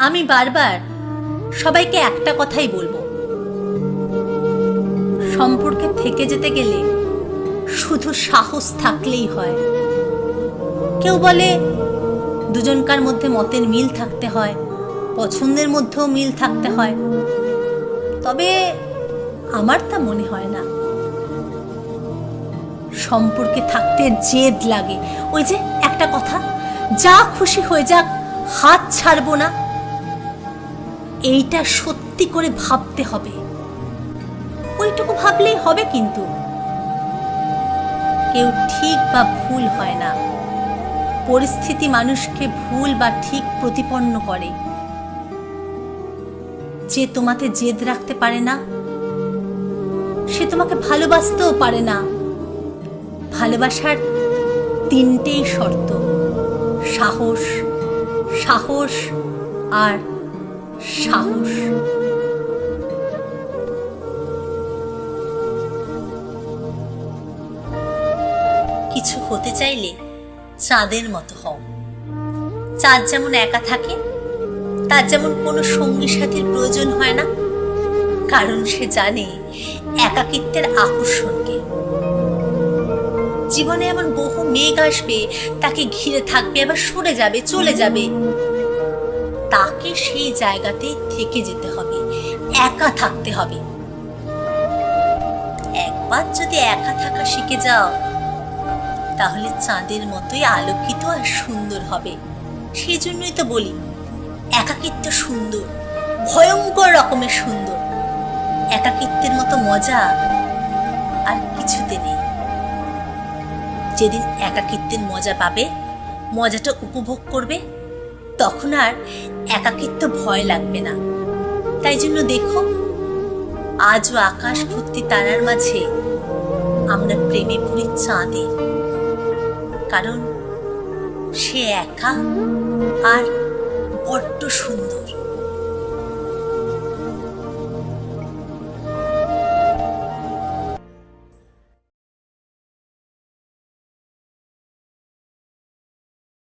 আমি বারবার সবাইকে একটা কথাই বলবো, সম্পর্কে থেকে যেতে গেলে শুধু সাহস থাকলেই হয়। কেউ বলে দুজনকার মধ্যে মতের মিল থাকতে হয়, পছন্দের মধ্যেও মিল থাকতে হয়, তবে আমার তা মনে হয় না। সম্পর্কে থাকতে জেদ লাগে, ওই যে একটা কথা, যা খুশি হয়ে যাক, হাত ছাড়বো না। এইটা সত্যি করে ভাবতে হবে, ওইটুকু ভাবলেই হবে। কিন্তু কেউ ঠিক বা ভুল হয় না, পরিস্থিতি মানুষকে ভুল বা ঠিক প্রতিপন্ন করে। যে তোমাতে জেদ রাখতে পারে না, সে তোমাকে ভালোবাসতেও পারে না। ভালোবাসার তিনটেই শর্ত: সাহস, সাহস আর সাহস। কিছু হতে চাইলে চাঁদের মতো হও। চাঁদ যেমন একা থাকে, তার যেমন কোনো সঙ্গী সাথীর প্রয়োজন হয় না, কারণ সে জানে একাকিত্বের আকর্ষণকে। জীবনে এমন বহু মেঘ আসবে, তাকে ঘিরে থাকবে, আবার সরে যাবে, চলে যাবে। তাকে সেই জায়গাতেই থেকে যেতে হবে, একা থাকতে হবে। একবার যদি একা থাকা শিখে যাও, তাহলে চাঁদের মতোই আলোকিত আর সুন্দর হবে। সেই জন্যই তো বলি, একাকিত্ব সুন্দর, ভয়ঙ্কর রকমের সুন্দর। একাকিত্বের মতো মজা আর কিছুতে নেই। যেদিন একাকিত্বের মজা পাবে, মজাটা উপভোগ করবে, তখন আর একাকিত্ব ভয় লাগবে না। তাই জন্য দেখো, আজও আকাশ ভর্তি তারার মাঝে আমরা প্রেমে পড়ি চাঁদের, কারণ সে একা আর বড্ড সুন্দর।